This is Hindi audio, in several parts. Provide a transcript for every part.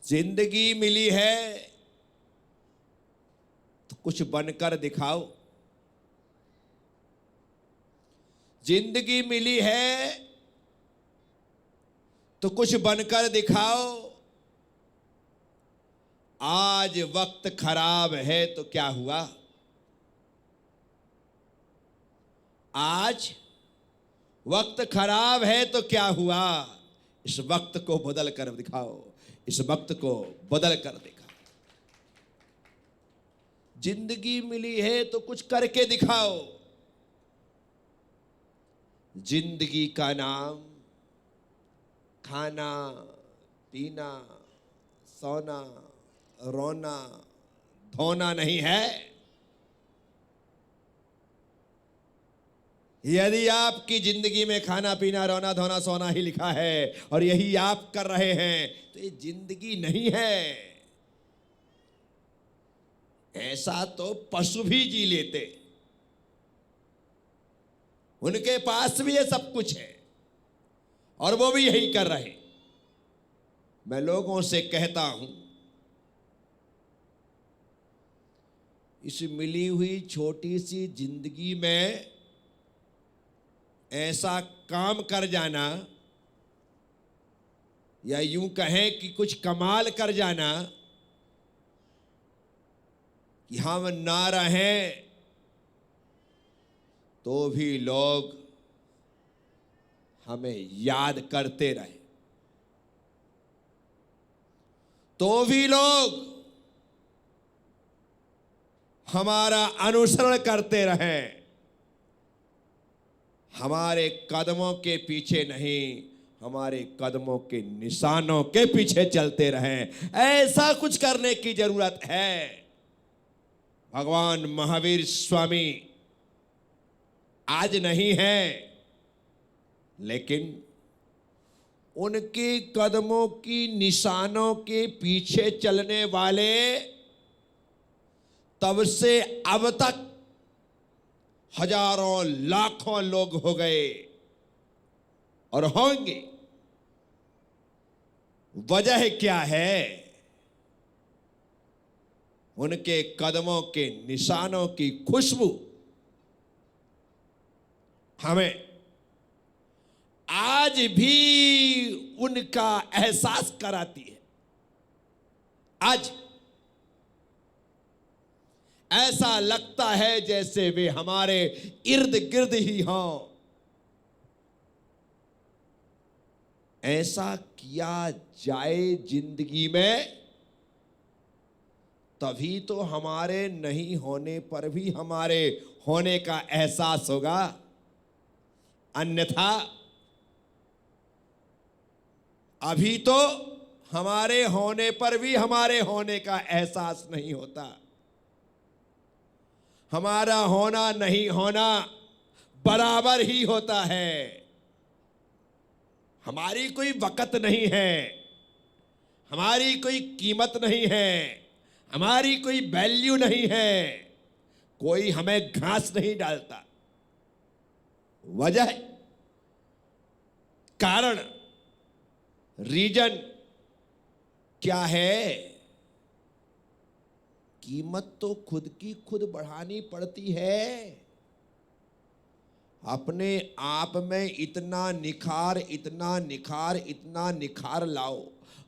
जिंदगी मिली है तो कुछ बनकर दिखाओ। जिंदगी मिली है तो कुछ बनकर दिखाओ। आज वक्त खराब है तो क्या हुआ, आज वक्त खराब है तो क्या हुआ। इस वक्त को बदल कर दिखाओ, इस वक्त को बदल कर दिखाओ। जिंदगी मिली है तो कुछ करके दिखाओ। जिंदगी का नाम खाना पीना सोना रोना धोना नहीं है। यदि आपकी जिंदगी में खाना पीना रोना धोना सोना ही लिखा है और यही आप कर रहे हैं तो ये जिंदगी नहीं है। ऐसा तो पशु भी जी लेते, उनके पास भी ये सब कुछ है और वो भी यही कर रहे। मैं लोगों से कहता हूं, इस मिली हुई छोटी सी जिंदगी में ऐसा काम कर जाना या यूं कहें कि कुछ कमाल कर जाना कि हम ना रहें तो भी लोग हमें याद करते रहे, तो भी लोग हमारा अनुसरण करते रहे, हमारे कदमों के पीछे नहीं हमारे कदमों के निशानों के पीछे चलते रहें। ऐसा कुछ करने की जरूरत है। भगवान महावीर स्वामी आज नहीं है, लेकिन उनके कदमों की निशानों के पीछे चलने वाले तब से अब तक हजारों लाखों लोग हो गए और होंगे। वजह क्या है? उनके कदमों के निशानों की खुशबू हमें आज भी उनका एहसास कराती है। आज ऐसा लगता है जैसे वे हमारे इर्द गिर्द ही हों। ऐसा किया जाए जिंदगी में तभी तो हमारे नहीं होने पर भी हमारे होने का एहसास होगा, अन्यथा अभी तो हमारे होने पर भी हमारे होने का एहसास नहीं होता। हमारा होना नहीं होना बराबर ही होता है। हमारी कोई वक़्त नहीं है, हमारी कोई कीमत नहीं है, हमारी कोई वैल्यू नहीं है, कोई हमें घास नहीं डालता। वजह कारण रीजन क्या है? कीमत तो खुद की खुद बढ़ानी पड़ती है। अपने आप में इतना निखार इतना निखार इतना निखार लाओ,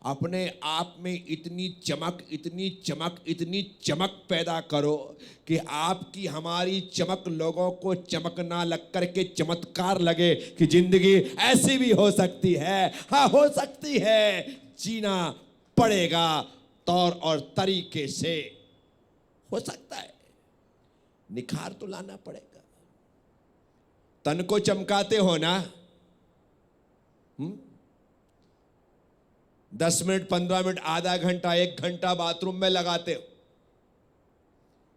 अपने आप में इतनी चमक इतनी चमक इतनी चमक पैदा करो कि आपकी हमारी चमक लोगों को चमक ना लग करके चमत्कार लगे कि जिंदगी ऐसी भी हो सकती है। हाँ, हो सकती है, जीना पड़ेगा तौर और तरीके से। हो सकता है, निखार तो लाना पड़ेगा। तन को चमकाते हो ना, 10 मिनट 15 मिनट आधा घंटा 1 घंटा बाथरूम में लगाते हो।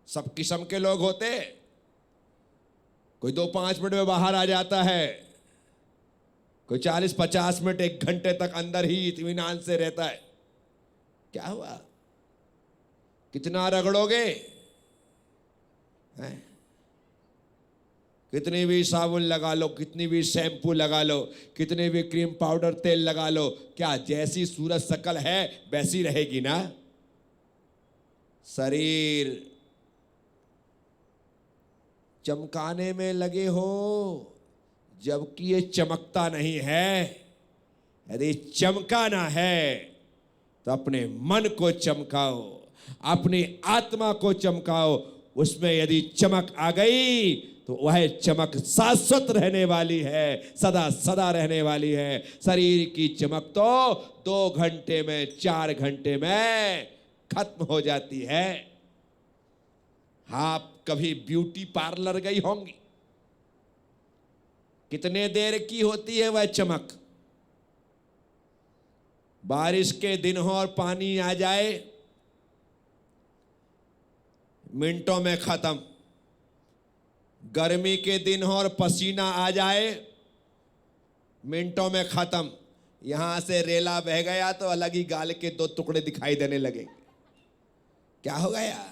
सब किस्म के लोग होते, कोई 2-5 मिनट में बाहर आ जाता है, कोई 40-50 मिनट 1 घंटे तक अंदर ही इत्मीनान से रहता है। क्या हुआ? कितना रगड़ोगे? कितनी भी साबुन लगा लो, कितनी भी शैम्पू लगा लो, कितने भी क्रीम पाउडर तेल लगा लो, क्या जैसी सूरत शक्ल है वैसी रहेगी ना। शरीर चमकाने में लगे हो जबकि ये चमकता नहीं है। यदि चमकाना है तो अपने मन को चमकाओ, अपनी आत्मा को चमकाओ। उसमें यदि चमक आ गई तो वह चमक शाश्वत रहने वाली है, सदा सदा रहने वाली है। शरीर की चमक तो 2 घंटे में, 4 घंटे में खत्म हो जाती है। आप कभी ब्यूटी पार्लर गई होंगी, कितने देर की होती है वह चमक। बारिश के दिन हो और पानी आ जाए, मिनटों में खत्म। गर्मी के दिन हो और पसीना आ जाए, मिनटों में खत्म। यहां से रेला बह गया तो अलग ही गाल के 2 टुकड़े दिखाई देने लगे। क्या हो गया?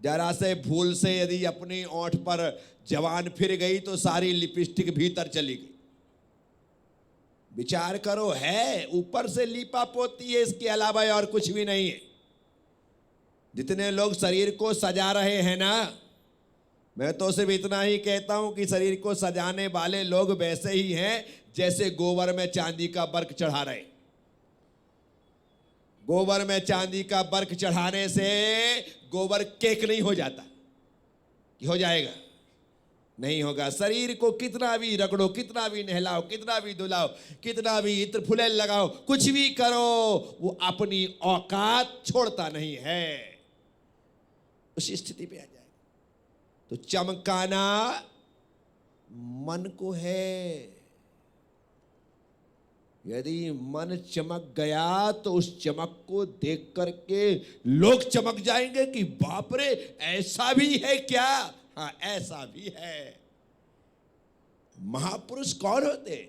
जरा से भूल से यदि अपनी ओंठ पर जवान फिर गई तो सारी लिपस्टिक भीतर चली गई। विचार करो, है ऊपर से लीपा पोती है, इसके अलावा और कुछ भी नहीं है। जितने लोग शरीर को सजा रहे हैं ना, मैं तो सिर्फ इतना ही कहता हूं कि शरीर को सजाने वाले लोग वैसे ही हैं जैसे गोबर में चांदी का बर्क चढ़ा रहे। गोबर में चांदी का बर्क चढ़ाने से गोबर केक नहीं हो जाता कि हो जाएगा, नहीं होगा। शरीर को कितना भी रगड़ो, कितना भी नहलाओ, कितना भी धुलाओ, कितना भी इत्र फुलेल लगाओ, कुछ भी करो, वो अपनी औकात छोड़ता नहीं है, उस स्थिति पे आ जाएगा। तो चमकाना मन को है। यदि मन चमक गया तो उस चमक को देख करके लोग चमक जाएंगे कि बाप रे ऐसा भी है क्या। हाँ, ऐसा भी है। महापुरुष कौन होते?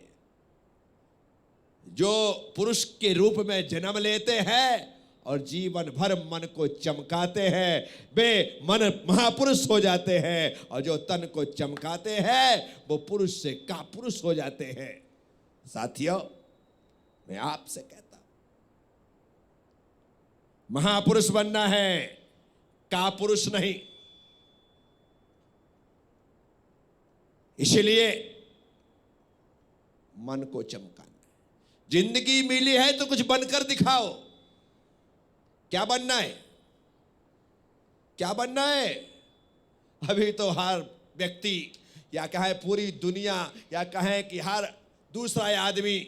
जो पुरुष के रूप में जन्म लेते हैं और जीवन भर मन को चमकाते हैं, वे मन महापुरुष हो जाते हैं। और जो तन को चमकाते हैं वो पुरुष से कापुरुष हो जाते हैं। साथियों, मैं आपसे कहता हूं, महापुरुष बनना है, कापुरुष नहीं। इसलिए मन को चमकाना। जिंदगी मिली है तो कुछ बनकर दिखाओ। क्या बनना है? क्या बनना है? अभी तो हर व्यक्ति, या कहें पूरी दुनिया, या कहें कि हर दूसरा आदमी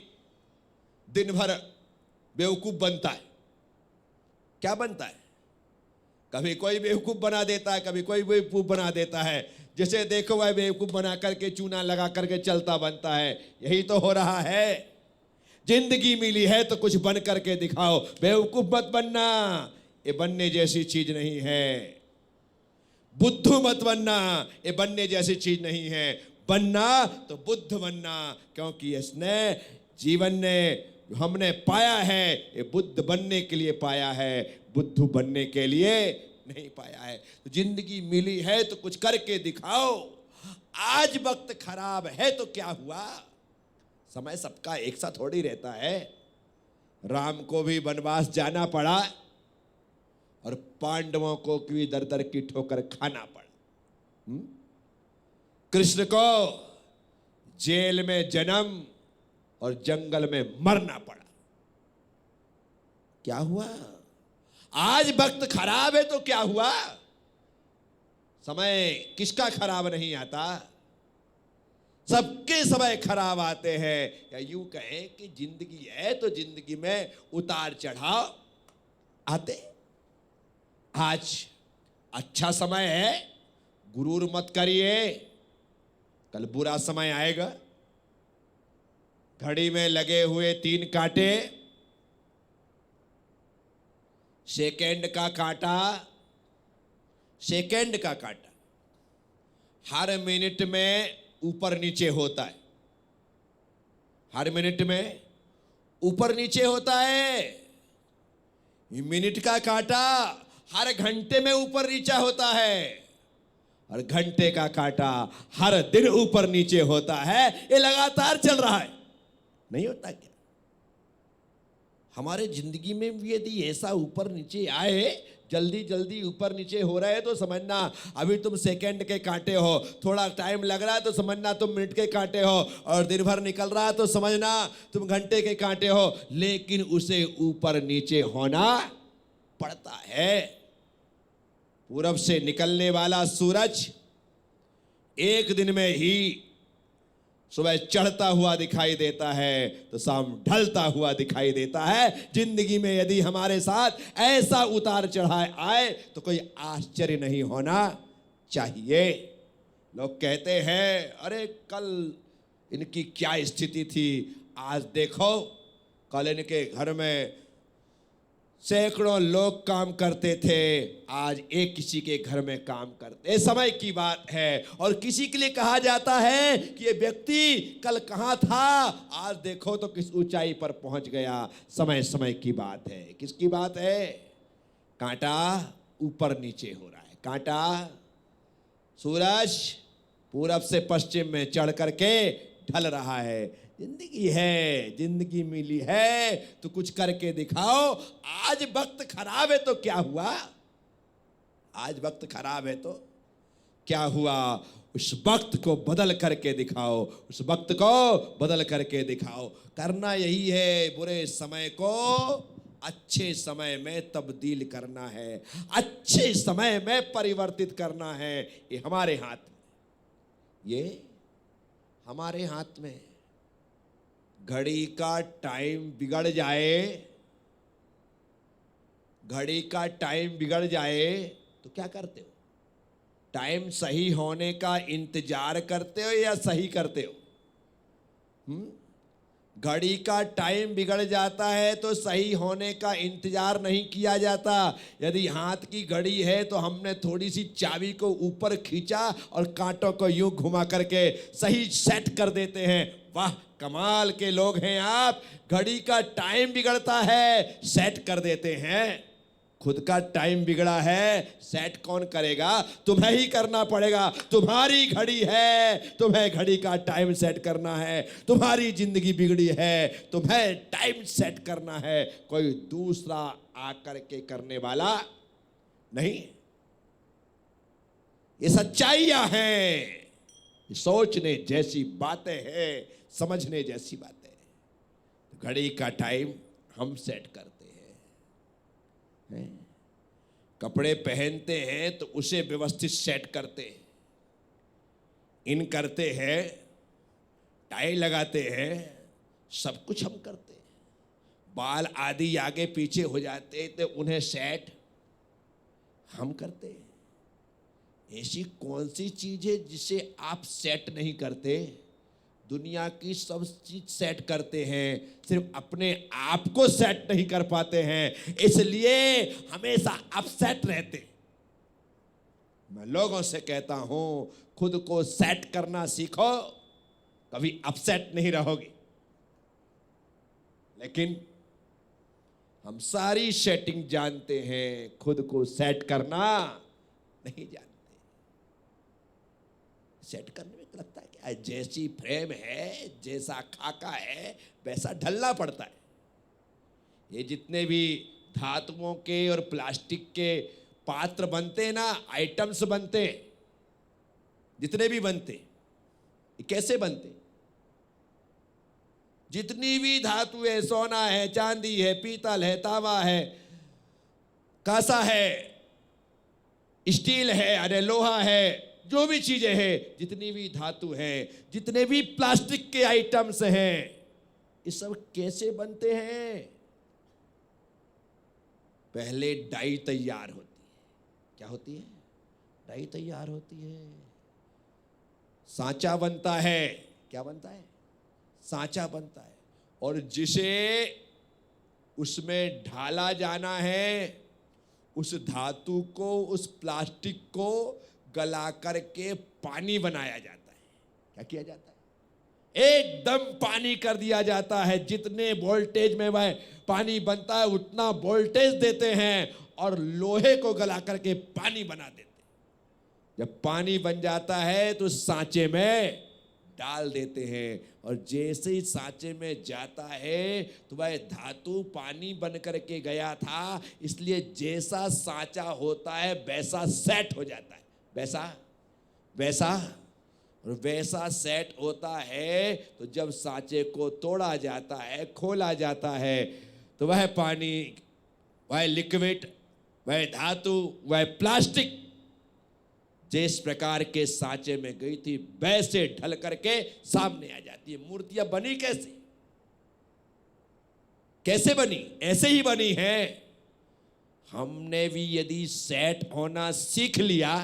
दिन भर बेवकूफ बनता है। क्या बनता है? कभी कोई बेवकूफ बना देता है, कभी कोई बेवकूफ बना देता है। जिसे देखो वह बेवकूफ बना करके चूना लगा करके चलता बनता है। यही तो हो रहा है। जिंदगी मिली है तो कुछ बन करके दिखाओ। बेवकूफ मत बनना, ये बनने जैसी चीज नहीं है। बुद्धू मत बनना, ये बनने जैसी चीज नहीं है। बनना तो बुद्ध बनना, क्योंकि इसने जीवन ने हमने पाया है, ये बुद्ध बनने के लिए पाया है, बुद्धू बनने के लिए नहीं पाया है। तो जिंदगी मिली है तो कुछ करके दिखाओ। आज वक्त खराब है तो क्या हुआ? समय सबका एक सा थोड़ी रहता है। राम को भी वनवास जाना पड़ा और पांडवों को भी दर दर की ठोकर खाना पड़ा। कृष्ण को जेल में जन्म और जंगल में मरना पड़ा। क्या हुआ? आज वक्त खराब है तो क्या हुआ? समय किसका खराब नहीं आता? सबके समय खराब आते हैं। या यूं कहें कि जिंदगी है तो जिंदगी में उतार चढ़ाव आते। आज अच्छा समय है, गुरूर मत करिए, कल बुरा समय आएगा। घड़ी में लगे हुए 3 कांटे, सेकंड का कांटा, सेकंड का कांटा हर मिनट में ऊपर नीचे होता है। हर मिनट में ऊपर नीचे होता है। मिनट का कांटा हर घंटे में ऊपर नीचा होता है। और घंटे का कांटा हर दिन ऊपर नीचे होता है, ये लगातार चल रहा है, नहीं होता क्या? हमारे जिंदगी में भी यदि ऐसा ऊपर नीचे आए, जल्दी जल्दी ऊपर नीचे हो रहा है तो समझना अभी तुम सेकंड के कांटे हो, थोड़ा टाइम लग रहा है तो समझना तुम मिनट के कांटे हो, और दिन भर निकल रहा है तो समझना तुम घंटे के कांटे हो, लेकिन उसे ऊपर नीचे होना पड़ता है। पूरब से निकलने वाला सूरज एक दिन में ही सुबह चढ़ता हुआ दिखाई देता है तो शाम ढलता हुआ दिखाई देता है। जिंदगी में यदि हमारे साथ ऐसा उतार चढ़ाव आए तो कोई आश्चर्य नहीं होना चाहिए। लोग कहते हैं अरे कल इनकी क्या स्थिति थी, आज देखो कल इनके घर में सैकड़ों लोग काम करते थे, आज एक किसी के घर में काम करते। समय की बात है, और किसी के लिए कहा जाता है कि ये व्यक्ति कल कहाँ था, आज देखो तो किस ऊंचाई पर पहुंच गया। समय समय की बात है। किसकी बात है? कांटा ऊपर नीचे हो रहा है। कांटा, सूरज पूरब से पश्चिम में चढ़ करके ढल रहा है। जिंदगी है, जिंदगी मिली है तो कुछ करके दिखाओ। आज वक्त खराब है तो क्या हुआ? आज वक्त खराब है तो क्या हुआ? उस वक्त को बदल करके दिखाओ, उस वक्त को बदल करके दिखाओ। करना यही है, बुरे समय को अच्छे समय में तब्दील करना है, अच्छे समय में परिवर्तित करना है। ये हमारे हाथ में, ये हमारे हाथ में। घड़ी का टाइम बिगड़ जाए, घड़ी का टाइम बिगड़ जाए तो क्या करते हो? टाइम सही होने का इंतजार करते हो या सही करते हो? घड़ी का टाइम बिगड़ जाता है तो सही होने का इंतजार नहीं किया जाता। यदि हाथ की घड़ी है तो हमने थोड़ी सी चाबी को ऊपर खींचा और कांटों को यूं घुमा करके सही सेट कर देते हैं। वाह, कमाल के लोग हैं आप। घड़ी का टाइम बिगड़ता है, सेट कर देते हैं। खुद का टाइम बिगड़ा है, सेट कौन करेगा? तुम्हें ही करना पड़ेगा। तुम्हारी घड़ी है, तुम्हें घड़ी का टाइम सेट करना है। तुम्हारी जिंदगी बिगड़ी है, तुम्हें टाइम सेट करना है। कोई दूसरा आकर के करने वाला नहीं। ये सच्चाइयां हैं, ये सोचने जैसी बातें हैं, समझने जैसी बातें हैं। घड़ी का टाइम हम सेट करते हैं। कपड़े पहनते हैं तो उसे व्यवस्थित सेट करते हैं, इन करते हैं, टाई लगाते हैं, सब कुछ हम करते हैं। बाल आदि आगे पीछे हो जाते तो उन्हें सेट हम करते हैं। ऐसी कौन सी चीज है जिसे आप सेट नहीं करते? दुनिया की सब चीज सेट करते हैं, सिर्फ अपने आप को सेट नहीं कर पाते हैं, इसलिए हमेशा अपसेट रहते। मैं लोगों से कहता हूं, खुद को सेट करना सीखो, कभी अपसेट नहीं रहोगे। लेकिन हम सारी सेटिंग जानते हैं, खुद को सेट करना नहीं जानते। सेट करने में लगता है कि जैसी फ्रेम है, जैसा खाका है, वैसा ढलना पड़ता है। ये जितने भी धातुओं के और प्लास्टिक के पात्र बनते हैं ना, आइटम्स बनते हैं, जितने भी बनते, ये कैसे बनते? जितनी भी धातु है, सोना है, चांदी है, पीतल है, तांबा है, कांसा है, स्टील है, अरे लोहा है, जो भी चीजें हैं, जितनी भी धातु है, जितने भी प्लास्टिक के आइटम्स हैं, ये सब कैसे बनते हैं? पहले डाई तैयार होती है। क्या होती है? डाई तैयार होती है। सांचा बनता है। क्या बनता है? सांचा बनता है। और जिसे उसमें ढाला जाना है, उस धातु को, उस प्लास्टिक को गला करके पानी बनाया जाता है। क्या किया जाता है? एकदम पानी कर दिया जाता है। जितने वोल्टेज में वह पानी बनता है उतना वोल्टेज देते हैं और लोहे को गला करके पानी बना देते हैं। जब पानी बन जाता है तो सांचे में डाल देते हैं, और जैसे ही सांचे में जाता है तो वह धातु पानी बन करके गया था, इसलिए जैसा सांचा होता है वैसा सेट हो जाता है, वैसा वैसा और वैसा सेट होता है। तो जब सांचे को तोड़ा जाता है, खोला जाता है, तो वह पानी, वह लिक्विड, वह धातु, वह प्लास्टिक जिस प्रकार के सांचे में गई थी वैसे ढल करके सामने आ जाती है। मूर्तियां बनी कैसे? कैसे बनी? ऐसे ही बनी है। हमने भी यदि सेट होना सीख लिया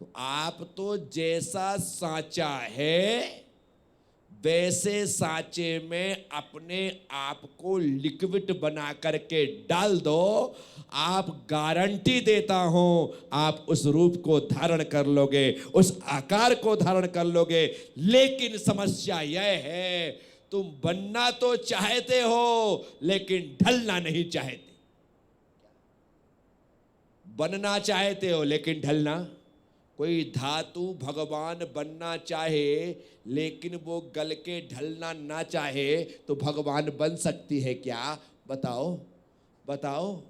तो आप तो जैसा सांचा है वैसे सांचे में अपने आप को लिक्विड बना करके डाल दो, आप गारंटी देता हूं आप उस रूप को धारण कर लोगे, उस आकार को धारण कर लोगे। लेकिन समस्या यह है तुम बनना तो चाहते हो लेकिन ढलना नहीं चाहते। बनना चाहते हो लेकिन ढलना। कोई धातु भगवान बनना चाहे लेकिन वो गल के ढलना ना चाहे तो भगवान बन सकती है क्या? बताओ बताओ।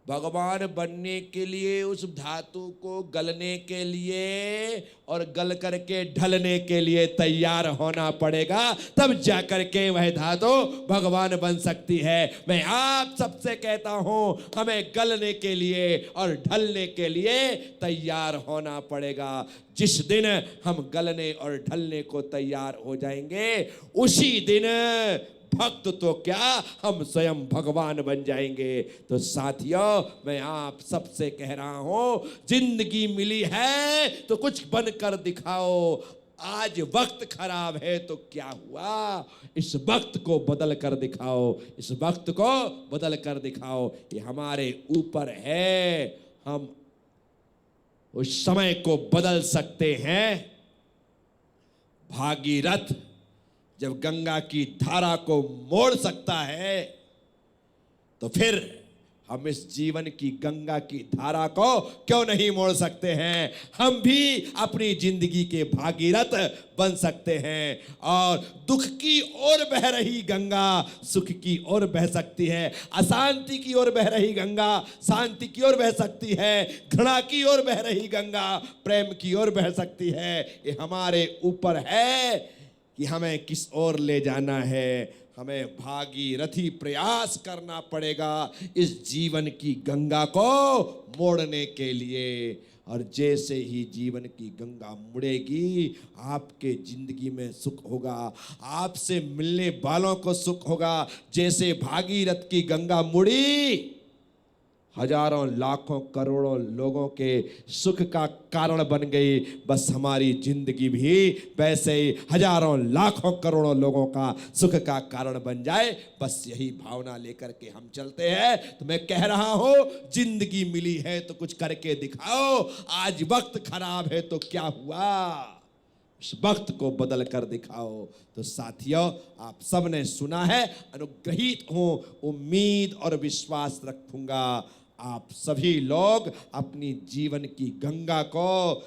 भगवान बनने के लिए उस धातु को गलने के लिए और गल करके ढलने के लिए तैयार होना पड़ेगा, तब जाकर के वह धातु भगवान बन सकती है। मैं आप सबसे कहता हूं हमें गलने के लिए और ढलने के लिए तैयार होना पड़ेगा। जिस दिन हम गलने और ढलने को तैयार हो जाएंगे उसी दिन भक्त तो क्या हम स्वयं भगवान बन जाएंगे। तो साथियों मैं आप सबसे कह रहा हूं जिंदगी मिली है तो कुछ बनकर दिखाओ। आज वक्त खराब है तो क्या हुआ, इस वक्त को बदल कर दिखाओ, इस वक्त को बदल कर दिखाओ। ये हमारे ऊपर है, हम उस समय को बदल सकते हैं। भागीरथ जब गंगा की धारा को मोड़ सकता है तो फिर हम इस जीवन की गंगा की धारा को क्यों नहीं मोड़ सकते हैं? हम भी अपनी जिंदगी के भागीरथ बन सकते हैं और दुख की ओर बह रही गंगा सुख की ओर बह सकती है, अशांति की ओर बह रही गंगा शांति की ओर बह सकती है, घृणा की ओर बह रही गंगा प्रेम की ओर बह सकती है। ये हमारे ऊपर है कि हमें किस ओर ले जाना है। हमें भागीरथी प्रयास करना पड़ेगा इस जीवन की गंगा को मोड़ने के लिए। और जैसे ही जीवन की गंगा मुड़ेगी आपके जिंदगी में सुख होगा, आपसे मिलने वालों को सुख होगा। जैसे भागीरथ की गंगा मुड़ी हजारों लाखों करोड़ों लोगों के सुख का कारण बन गई, बस हमारी जिंदगी भी वैसे ही हजारों लाखों करोड़ों लोगों का सुख का कारण बन जाए। बस यही भावना लेकर के हम चलते हैं। तो मैं कह रहा हूं जिंदगी मिली है तो कुछ करके दिखाओ। आज वक्त खराब है तो क्या हुआ, इस वक्त को बदल कर दिखाओ। तो साथियों आप सबने सुना है, अनुग्रहित हूं, उम्मीद और विश्वास रखूंगा आप सभी लोग अपनी जीवन की गंगा को